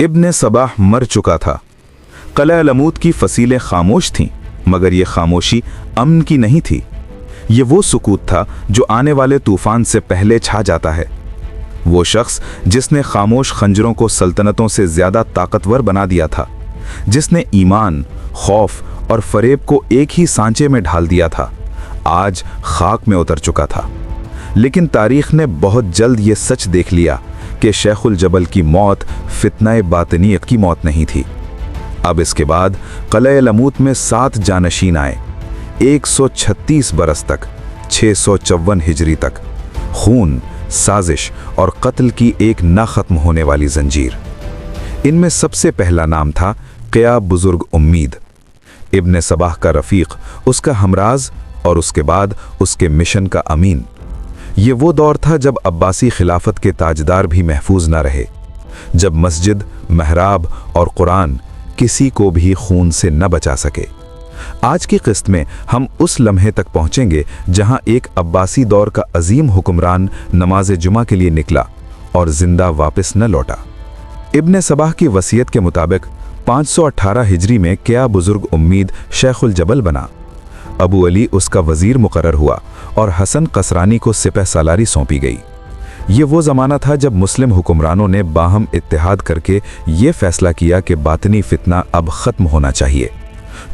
इब्न Sabah मर चुका था। क़लअ लमूद की फसीलें खामोश थीं, मगर ये खामोशी अमन की नहीं थी। ये वो सुकूत था जो आने वाले तूफान से पहले छा जाता है। वो शख्स जिसने खामोश खंजरों को सल्तनतों से ज़्यादा ताकतवर बना दिया था, जिसने ईमान, खौफ और फरेब को एक ही सांचे में ढाल दिया था, आज खाक में उतर चुका था। लेकिन तारीख ने बहुत जल्द ये सच देख लिया कि शेखुल जबल की मौत फितनाए बातिनियत की मौत नहीं थी। अब इसके बाद क़लअ लमूद में 7 जानशीन आए। 136 बरस तक, 654 हिजरी तक, खून, साजिश और कत्ल की एक ना ख़त्म होने वाली जंजीर। इनमें सबसे पहला नाम था क़िया बुज़ुर्ग उम्मीद, इब्न सबाह का रफ़ीक, उसका हमराज और उसके बाद उसके मिशन का अमीन। ये वो दौर था जब अब्बासी खिलाफत के ताजदार भी महफूज न रहे, जब मस्जिद, महराब और कुरान किसी को भी खून से न बचा सके। आज की किस्त में हम उस लम्हे तक पहुंचेंगे जहां एक अब्बासी दौर का अजीम हुक्मरान नमाज जुमा के लिए निकला और जिंदा वापस न लौटा। इब्न सबाह की वसीयत के मुताबिक 518 हिजरी में क़िया बुज़ुर्ग उम्मीद शेखुल जबल बना। अबू अली उसका वज़ीर मुकर्रर हुआ और हसन कसरानी को सिपह सालारी सौंपी गई। ये वो ज़माना था जब मुस्लिम हुक्मरानों ने बाहम इत्तेहाद करके ये फ़ैसला किया कि बातनी फितना अब ख़त्म होना चाहिए।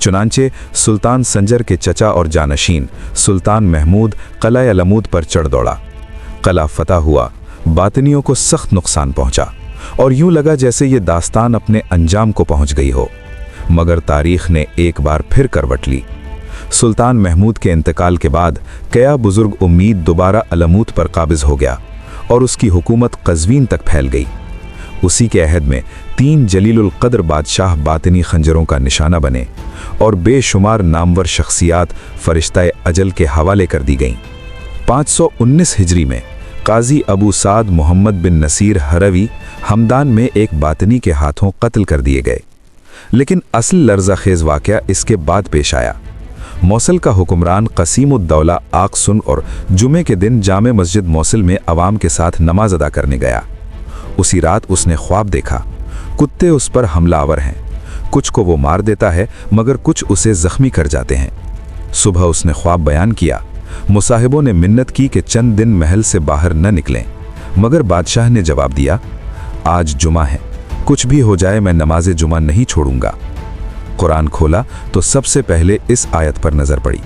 चुनांचे सुल्तान संजर के चचा और जानशीन सुल्तान महमूद क़लअ लमूद पर चढ़ दौड़ा। क़लअ फतह हुआ, बातनियों को सख्त नुकसान पहुंचा और यूं लगा जैसे ये दास्तान अपने अंजाम को पहुंच गई हो। मगर तारीख ने एक बार फिर करवट ली। सुल्तान महमूद के इंतकाल के बाद क़िया बुज़ुर्ग उम्मीद दोबारा अलमूद पर काबिज़ हो गया और उसकी हुकूमत क़ज़वीन तक फैल गई। उसी के अहद में 3 जलीलुल क़द्र बादशाह बातिनी खंजरों का निशाना बने और बेशुमार नामवर शख्सियात फ़रिश्ता-ए अजल के हवाले कर दी गईं। 519 हिजरी में काजी अबू साद मोहम्मद बिन नसीर हरवी हमदान में एक बातिनी के हाथों कत्ल कर दिए गए। लेकिन असल लर्ज़ाखेज़ वाक़या इसके बाद पेश आया। मौसल का हुक्मरान क़सीमुद्दौला आग सुन और जुमे के दिन जामे मस्जिद मौसल में अवाम के साथ नमाज अदा करने गया। उसी रात उसने ख्वाब देखा, कुत्ते उस पर हमलावर हैं। कुछ को वो मार देता है मगर कुछ उसे ज़ख्मी कर जाते हैं। सुबह उसने ख्वाब बयान किया। मुसाहिबों ने मिन्नत की कि चंद दिन महल से बाहर न निकलें, मगर बादशाह ने जवाब दिया, आज जुमा है, कुछ भी हो जाए मैं नमाज जुमा नहीं छोड़ूंगा। कुरान खोला तो सबसे पहले इस आयत पर नजर पड़ी,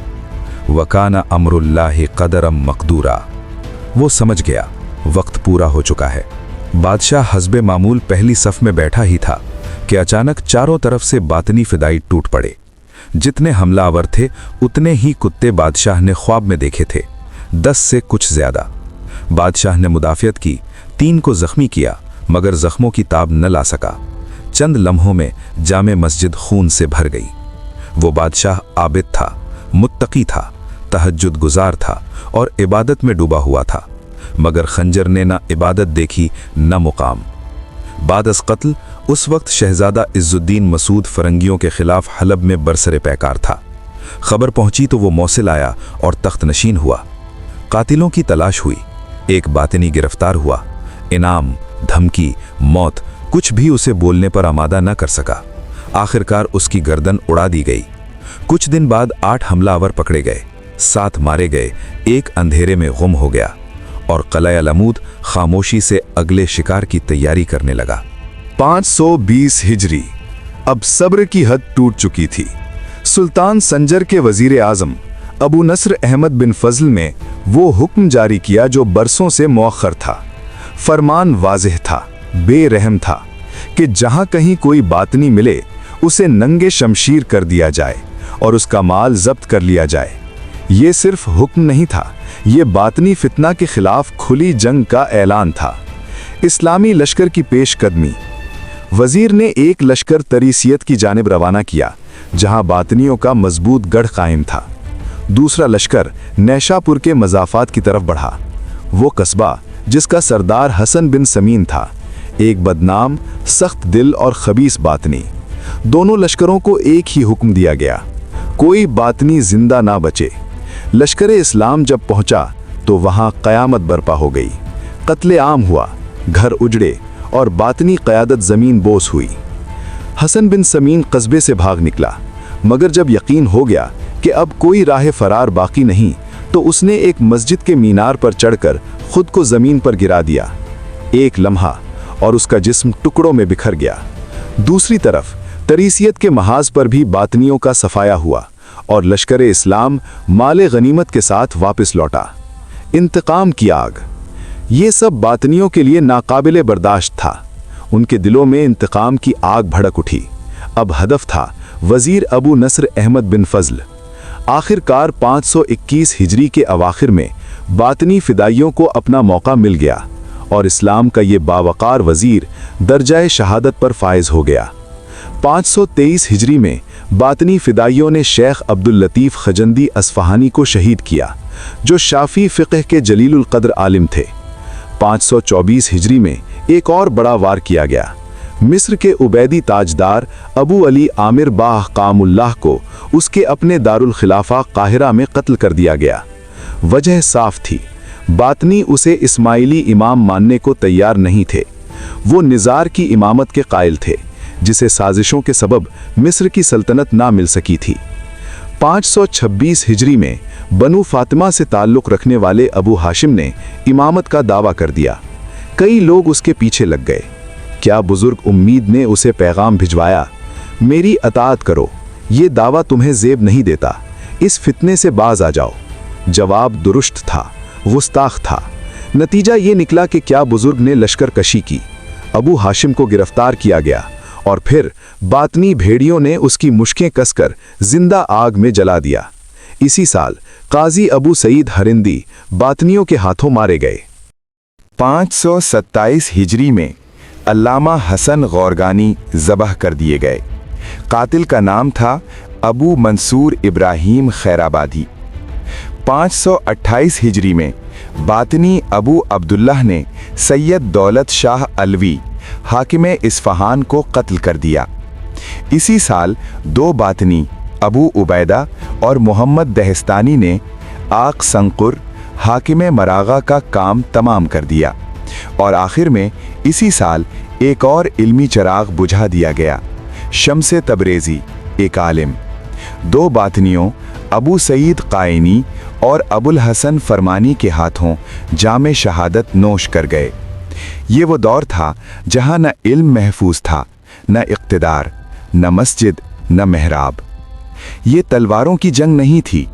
वकाना अमरुल्लाहि क़दरम मक़दूरा। वो समझ गया वक्त पूरा हो चुका है। बादशाह हस्बे मामूल पहली सफ में बैठा ही था कि अचानक चारों तरफ से बातनी फिदाई टूट पड़े। जितने हमलावर थे उतने ही कुत्ते बादशाह ने ख्वाब में देखे थे, 10 से कुछ ज्यादा। बादशाह ने मुदाफ़ियत की, 3 को ज़ख्मी किया मगर ज़ख्मों की ताब न ला सका। चंद लम्हों में जामे मस्जिद खून से भर गई। वो बादशाह आबिद था, मुत्तकी था, तहज्जुद गुजार था और इबादत में डूबा हुआ था, मगर खंजर ने न इबादत देखी न मुकाम। बाद अज़ क़त्ल उस वक्त शहजादा इज़्ज़ुद्दीन मसूद फ़रंगियों के ख़िलाफ़ हलब में बरसरे पैकार था। खबर पहुंची तो वो मौसिल आया और तख्त नशीन हुआ। कातिलों की तलाश हुई, एक बातिनी गिरफ्तार हुआ। इनाम, धमकी, मौत कुछ भी उसे बोलने पर आमादा न कर सका। आखिरकार उसकी गर्दन उड़ा दी गई। कुछ दिन बाद 8 हमलावर पकड़े गए, 7 मारे गए, 1 अंधेरे में गुम हो गया और क़लअ लमूद खामोशी से अगले शिकार की तैयारी करने लगा। 520 हिजरी। अब सब्र की हद टूट चुकी थी। सुल्तान संजर के वजीर आज़म अबू नस्र अहमद बिन फजल ने वो हुक्म जारी किया जो बरसों से मौखर था। फरमान वाज़ेह था, बेरहम था कि जहां कहीं कोई बातनी मिले उसे नंगे शमशीर कर दिया जाए और उसका माल जब्त कर लिया जाए। ये सिर्फ हुक्म नहीं था, ये बातनी फितना के खिलाफ खुली जंग का ऐलान था। इस्लामी लश्कर की पेशकदमी। वजीर ने एक लश्कर तरीसियत की जानिब रवाना किया जहां बातनियों का मजबूत गढ़ कायम था। दूसरा लश्कर नैशापुर के मज़ाफ़ात की तरफ बढ़ा। वो कस्बा जिसका सरदार हसन बिन समीन था, एक बदनाम, सख्त दिल और खबीस बातनी। दोनों लश्करों को एक ही हुक्म दिया गया, कोई बातनी जिंदा ना बचे। लश्कर इस्लाम जब पहुंचा तो वहां क़यामत बरपा हो गई। कत्ले आम हुआ, घर उजड़े और बातनी क़यादत ज़मीन बोस हुई। हसन बिन समीन कस्बे से भाग निकला, मगर जब यकीन हो गया कि अब कोई राह फरार बाकी नहीं, तो उसने एक मस्जिद के मीनार पर चढ़कर खुद को ज़मीन पर गिरा दिया। एक लम्हा और उसका जिस्म टुकड़ों में बिखर गया। दूसरी तरफ तरीसियत के महाज पर भी बातनियों का सफाया हुआ और लश्कर इस्लाम माले गनीमत के साथ वापस लौटा। इंतकाम की आग, ये सब बातनियों के लिए नाकाबिले बर्दाश्त था। उनके दिलों में इंतकाम की आग भड़क उठी। अब हदफ था वजीर अबू नस्र अहमद बिन फजल। आखिरकार 521 हिजरी के अवाखिर में बातनी फिदाइयों को अपना मौका मिल गया और इस्लाम का ये बावकार वजीर दर्जाए शहादत पर फायज हो गया। 523 हिजरी में बातनी फिदाइयों ने शेख अब्दुल लतीफ़ खजंदी अस्फहानी को शहीद किया, जो शाफी फ़िक़्ह के जलीलुल क़द्र आलिम थे। 524 हिजरी में एक और बड़ा वार किया गया। मिस्र के उबैदी ताजदार अबू अली आमिर बाहकामुल्लाह को उसके अपने दारुल खिलाफा काहिरा में कत्ल कर दिया गया। वजह साफ थी, बातनी उसे इस्माइली इमाम मानने को तैयार नहीं थे। वो निज़ार की इमामत के कायल थे, जिसे साजिशों के सबब मिस्र की सल्तनत ना मिल सकी थी। 526 हिजरी में बनु फातिमा से ताल्लुक़ रखने वाले अबू हाशिम ने इमामत का दावा कर दिया। कई लोग उसके पीछे लग गए। क्या बुजुर्ग उम्मीद ने उसे पैगाम भिजवाया, मेरी अताअत करो, ये दावा तुम्हें ज़ेब नहीं देता, इस फितने से बाज आ जाओ। जवाब दुरुस्त था, गुस्ताख था। नतीजा ये निकला कि क्या बुजुर्ग ने लश्कर कशी की, अबू हाशिम को गिरफ्तार किया गया और फिर बातनी भेड़ियों ने उसकी मुश्कें कसकर जिंदा आग में जला दिया। इसी साल काजी अबू सईद हरिंदी बातनियों के हाथों मारे गए। 527 हिजरी में अल्लामा हसन गौरगानी ज़बह कर दिए गए। कातिल का नाम था अबू मंसूर इब्राहीम खैराबादी। 528 हिजरी में बातनी अबू अब्दुल्लाह ने सैयद दौलत शाह अलवी हाकिम इस्फहान को कत्ल कर दिया। इसी साल दो बातनी अबू उबैदा और मोहम्मद दहस्तानी ने आक संकुर हाकिम मरागा का काम तमाम कर दिया और आखिर में इसी साल एक और इल्मी चराग बुझा दिया गया, शम्से तबरेज़ी, एक आलिम। दो बातनियों अबू सईद कायनी और अबुल हसन फरमानी के हाथों जामे शहादत नोश कर गए। ये वो दौर था जहां न इल्म महफूज था, न इक़्तिदार, न मस्जिद, न महराब। ये तलवारों की जंग नहीं थी,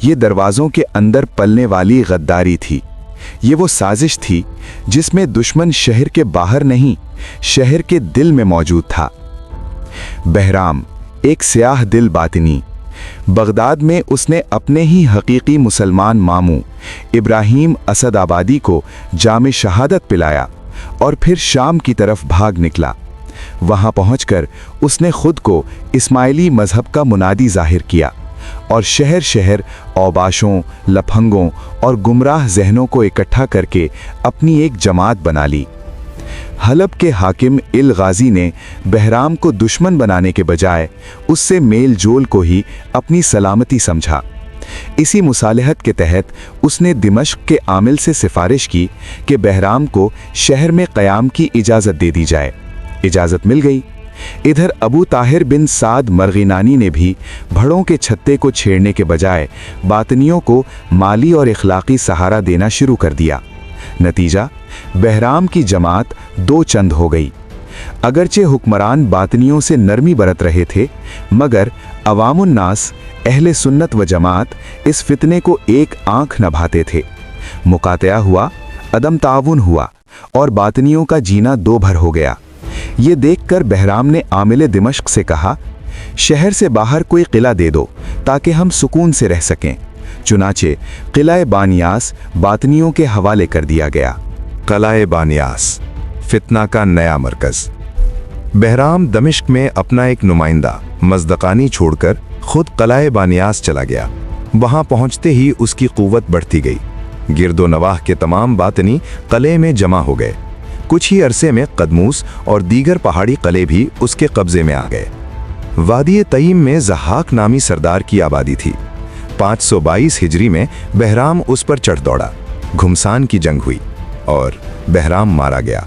ये दरवाज़ों के अंदर पलने वाली गद्दारी थी। ये वो साजिश थी जिसमें दुश्मन शहर के बाहर नहीं, शहर के दिल में मौजूद था। बहराम एक स्याह दिल बातिनी। बगदाद में उसने अपने ही हकीकी मुसलमान मामू इब्राहीम असद आबादी को जामे शहादत पिलाया और फिर शाम की तरफ भाग निकला। वहां पहुंचकर उसने खुद को इस्माइली मजहब का मुनादी जाहिर किया और शहर शहर औबाशों, लफंगों और गुमराह जहनों को इकट्ठा करके अपनी एक जमात बना ली। हलब के हाकिम इल गाजी ने बहराम को दुश्मन बनाने के बजाय उससे मेल जोल को ही अपनी सलामती समझा। इसी मुसालहत के तहत उसने दिमश्क के आमिल से सिफारिश की कि बहराम को शहर में क़याम की इजाज़त दे दी जाए। इजाज़त मिल गई। इधर अबू ताहिर बिन साद मरगिनानी ने भी भड़ों के छत्ते को छेड़ने के बजाय बातनियों को माली और इखलाकी सहारा देना शुरू कर दिया। नतीजा, बहराम की जमात दो चंद हो गई। अगरचे हुक्मरान बातनियों से नरमी बरत रहे थे, मगर अवामुन्नास अहले सुन्नत व जमात इस फितने को एक आंख न भाते थे। मुकातया हुआ, अदम ताउन हुआ और बातनियों का जीना दो भर हो गया। ये देखकर बहराम ने आमिल दिमश्क से कहा, शहर से बाहर कोई किला दे दो ताकि हम सुकून से रह सकें। चुनाचे किला बानियास बातनियों के हवाले कर दिया गया। किला बानियास, फितना का नया मरकज। बहराम दमिश्क में अपना एक नुमाइंदा मज़दकानी छोड़कर खुद किला बानियास चला गया। वहां पहुंचते ही उसकी कुव्वत बढ़ती गई। गिरदो नवाह के तमाम बातनी किले में जमा हो गए। कुछ ही अरसे में कदमूस और दीगर पहाड़ी किले भी उसके कब्जे में आ गए। वादी तईम में ज़हाक नामी सरदार की आबादी थी। 522 हिजरी में बहराम उस पर चढ़ दौड़ा। घुमसान की जंग हुई और बहराम मारा गया।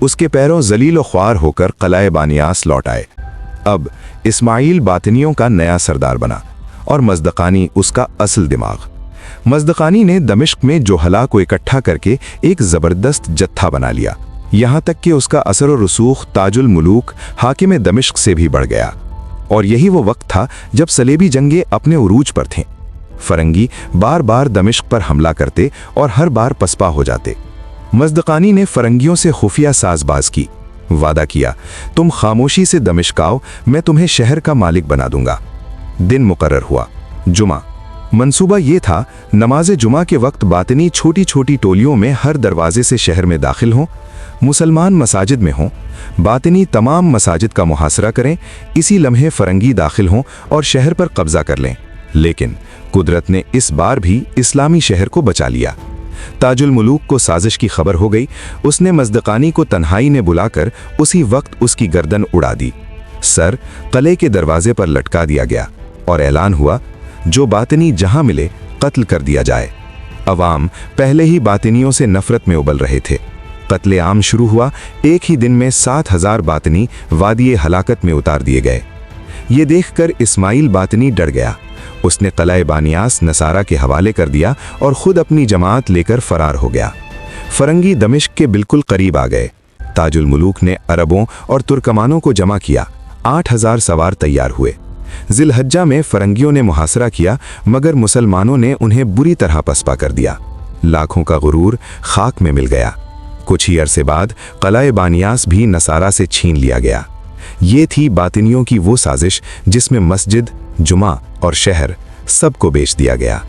उसके पैरों जलील व ख्वार होकर कलाए बानियास लौट आए। अब इस्माइल बातनियों का नया सरदार बना और मज़दक़ानी उसका असल दिमाग। मज़दक़ानी ने दमिश्क में जोहला को इकट्ठा करके एक ज़बरदस्त जत्था बना लिया, यहाँ तक कि उसका असर और रसूख ताजुल मुलूक हाकिम दमिश्क से भी बढ़ गया। और यही वो वक्त था जब सलेबी जंगे अपने उरूज पर थे। फरंगी बार बार दमिश्क पर हमला करते और हर बार पसपा हो जाते। मज़दक़ानी ने फरंगियों से खुफिया साजबाज की, वादा किया, तुम खामोशी से दमिश्क आओ, मैं तुम्हें शहर का मालिक बना दूंगा। दिन मुकर्रर हुआ, जुमा। मंसूबा ये था, नमाज जुमा के वक्त बातनी छोटी छोटी टोलियों में हर दरवाजे से शहर में दाखिल हों, मुसलमान मसाजिद में हों, बातनी तमाम मसाजिद का मुहासरा करें, इसी लम्हे फरंगी दाखिल हों और शहर पर कब्जा कर लें। लेकिन कुदरत ने इस बार भी इस्लामी शहर को बचा लिया। ताजुल मुलूक को साजिश की खबर हो गई। उसने मज़दक़ानी को तन्हाई ने बुलाकर उसी वक्त उसकी गर्दन उड़ा दी। सर किले के दरवाजे पर लटका दिया गया और ऐलान हुआ, जो बातनी जहां मिले कत्ल कर दिया जाए। अवाम पहले ही बातनियों से नफरत में उबल रहे थे। कत्ले आम शुरू हुआ। एक ही दिन में 7,000 बातनी वादिये हलाकत में उतार दिए गए। ये देखकर इस्माइल बातनी डर गया। उसने कलाए बानियास नसारा के हवाले कर दिया और खुद अपनी जमात लेकर फरार हो गया। फरंगी दमिश्क के बिल्कुल करीब आ गए। ताजुल मुलूक ने अरबों और तुर्कमानों को जमा किया। 8,000 सवार तैयार हुए। जिलहज्जा में फरंगियों ने मुहासरा किया, मगर मुसलमानों ने उन्हें बुरी तरह पसपा कर दिया। लाखों का गुरूर खाक में मिल गया। कुछ ही अरसे बाद कलाए बानियास भी नसारा से छीन लिया गया। ये थी बातिनियों की वो साजिश जिसमें मस्जिद, जुमा और शहर सबको बेच दिया गया।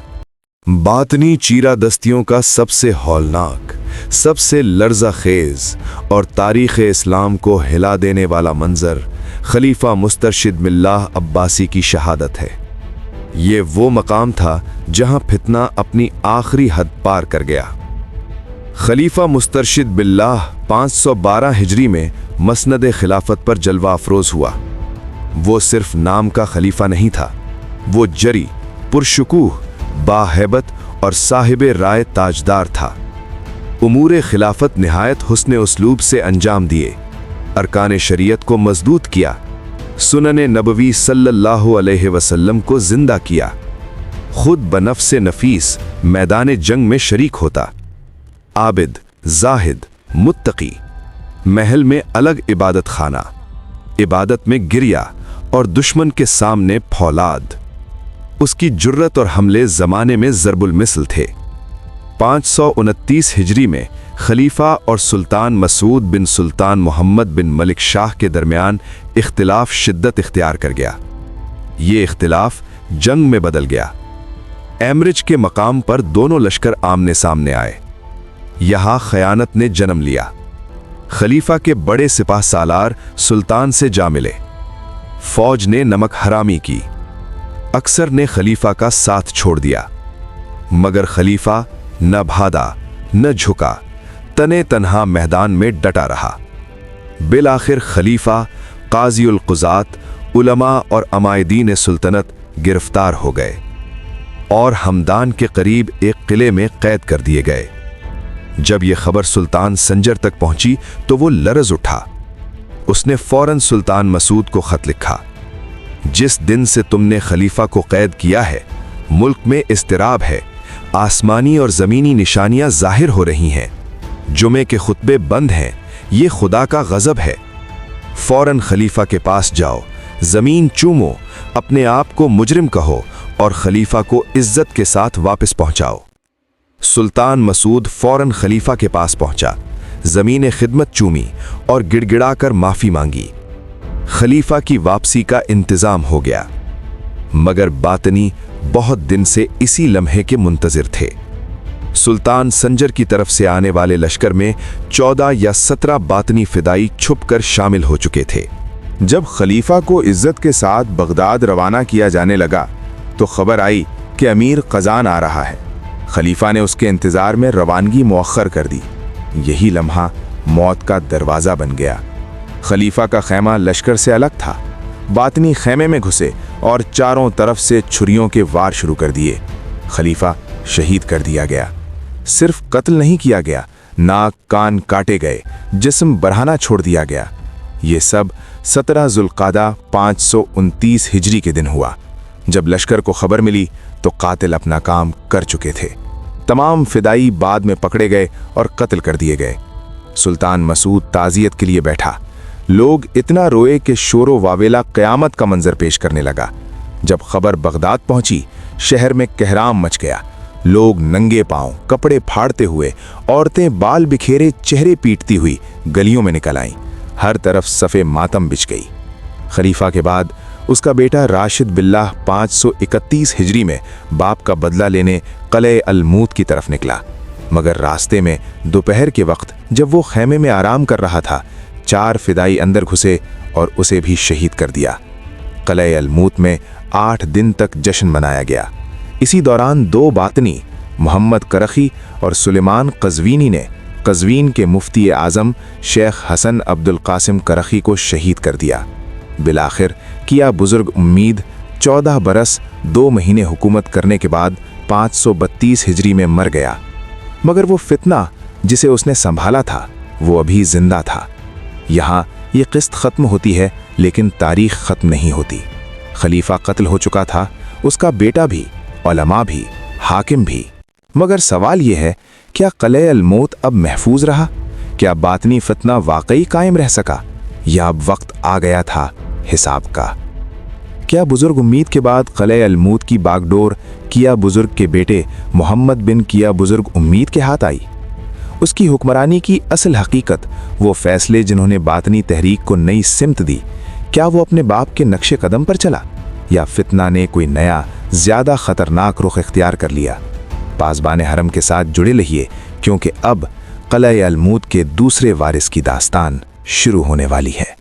बातनी चीरा दस्तियों का सबसे हौलनाक, सबसे लर्जा खेज और तारीख़ इस्लाम को हिला देने वाला मंजर खलीफा मुस्तरशिद मिल्लाह अब्बासी की शहादत है। ये वो मकाम था जहां फितना अपनी आखिरी हद पार कर गया। खलीफा मुस्तरशिद बिल्लाह 512 हिजरी में मसनद खिलाफत पर जलवा अफरोज हुआ। वो सिर्फ नाम का खलीफा नहीं था, वो जरी, पुरशुकूह, बाहैबत और साहिब राय ताजदार था। उमूर खिलाफत निहायत हुस्न उसलूब से अंजाम दिए, अरकान शरीयत को मजबूत किया, सुनने नबवी सल्लल्लाहु अलैहि वसल्लम को जिंदा किया, खुद बनफ्स नफीस मैदान जंग में शरीक होता, आबिद, जाहिद, मुत्तकी, महल में अलग इबादत खाना, इबादत में गिरिया और दुश्मन के सामने फौलाद। उसकी जुर्रत और हमले ज़माने में ज़रबुल मिसल थे। 529 हिजरी में खलीफा और सुल्तान मसूद बिन सुल्तान मोहम्मद बिन मलिक शाह के दरमियान इख्तिलाफ शिद्दत इख्तियार कर गया। ये इख्तिलाफ जंग में बदल गया। एमरिज के मकाम पर दोनों लश्कर आमने सामने आए। यहाँ खयानत ने जन्म लिया। खलीफा के बड़े सिपाह सालार सुल्तान से जा मिले। फौज ने नमक हरामी की। अक्सर ने खलीफा का साथ छोड़ दिया, मगर खलीफा न भादा न झुका, तने तन्हा मैदान में डटा रहा। बिलाखिर खलीफा, काज़ीउल क़ुज़ात, उलमा और अमायदीन सुल्तनत गिरफ्तार हो गए और हमदान के करीब एक किले में कैद कर दिए गए। जब यह खबर सुल्तान संजर तक पहुंची तो वो लरज उठा। उसने फौरन सुल्तान मसूद को खत लिखा, जिस दिन से तुमने खलीफा को कैद किया है, मुल्क में इस्तिराब है, आसमानी और ज़मीनी निशानियां जाहिर हो रही हैं, जुमे के खुतबे बंद हैं, ये खुदा का गज़ब है। फौरन खलीफा के पास जाओ, ज़मीन चूमो, अपने आप को मुजरिम कहो और खलीफा को इज्जत के साथ वापस पहुंचाओ। सुल्तान मसूद फौरन खलीफा के पास पहुंचा, ज़मीन खिदमत चूमी और गिड़गिड़ाकर माफ़ी मांगी। खलीफा की वापसी का इंतज़ाम हो गया, मगर बातनी बहुत दिन से इसी लम्हे के मुंतज़िर थे। सुल्तान संजर की तरफ से आने वाले लश्कर में 14 या 17 बातनी फिदाई छुपकर शामिल हो चुके थे। जब खलीफा को इज्जत के साथ बगदाद रवाना किया जाने लगा तो खबर आई कि अमीर क़ज़ान आ रहा है। खलीफा ने उसके इंतज़ार में रवानगी मुअख्खर कर दी। यही लम्हा मौत का दरवाज़ा बन गया। खलीफा का खैमा लश्कर से अलग था। बातनी खैमे में घुसे और चारों तरफ से छुरियों के वार शुरू कर दिए। खलीफा शहीद कर दिया गया। सिर्फ कत्ल नहीं किया गया, नाक कान काटे गए, जिस्म बरहाना छोड़ दिया गया। ये सब 17 ज़ुल्क़ादा 529 हिजरी के दिन हुआ। जब लश्कर को खबर मिली तो कातिल अपना काम कर चुके थे। तमाम फिदाई बाद में पकड़े गए और कत्ल कर दिए गए। सुल्तान मसूद ताज़ियत के लिए बैठा। लोग इतना रोए कि शोरो वावेला क़यामत का मंजर पेश करने लगा। जब खबर बगदाद पहुंची, शहर में कहराम मच गया। लोग नंगे पांव, कपड़े फाड़ते हुए, औरतें बाल बिखेरे चेहरे पीटती हुई गलियों में निकल आईं। हर तरफ सफ़े मातम बिछ गई। खलीफा के बाद उसका बेटा राशिद बिल्लाह 531 हिजरी में बाप का बदला लेने क़लए अलमूत की तरफ निकला, मगर रास्ते में दोपहर के वक्त जब वो खैमे में आराम कर रहा था, 4 फिदाई अंदर घुसे और उसे भी शहीद कर दिया। क़लए अलमूत में 8 दिन तक जश्न मनाया गया। इसी दौरान 2 बातनी, मोहम्मद करखी और सुलेमान कज़वीनी ने कज़वीन के मुफ्ती आज़म शेख हसन अब्दुल कासिम करखी को शहीद कर दिया। बिलाखिर किया बुजुर्ग उम्मीद 14 बरस 2 महीने हुकूमत करने के बाद 532 हिजरी में मर गया, मगर वो फितना जिसे उसने संभाला था वो अभी जिंदा था। यहाँ ये किस्त ख़त्म होती है, लेकिन तारीख ख़त्म नहीं होती। खलीफा कत्ल हो चुका था, उसका बेटा भी, उलमा भी, हाकिम भी, मगर सवाल ये है, क्या क़लए अलमौत अब महफूज रहा? क्या बातनी फितना वाकई कायम रह सका, या अब वक्त आ गया था हिसाब का? क्या बुजुर्ग उम्मीद के बाद क़लए अलमौत की बागडोर किया बुजुर्ग के बेटे मोहम्मद बिन किया बुजुर्ग उम्मीद के हाथ आई? उसकी हुक्मरानी की असल हकीकत, वो फैसले जिन्होंने बातनी तहरीक को नई सिमत दी, क्या वो अपने बाप के नक्शे कदम पर चला, या फितना ने कोई नया ज़्यादा ख़तरनाक रुख इख्तियार कर लिया? पासबान हरम के साथ जुड़े रहिए, क्योंकि अब क़लए अलमौत के दूसरे वारिस की दास्तान शुरू होने वाली है।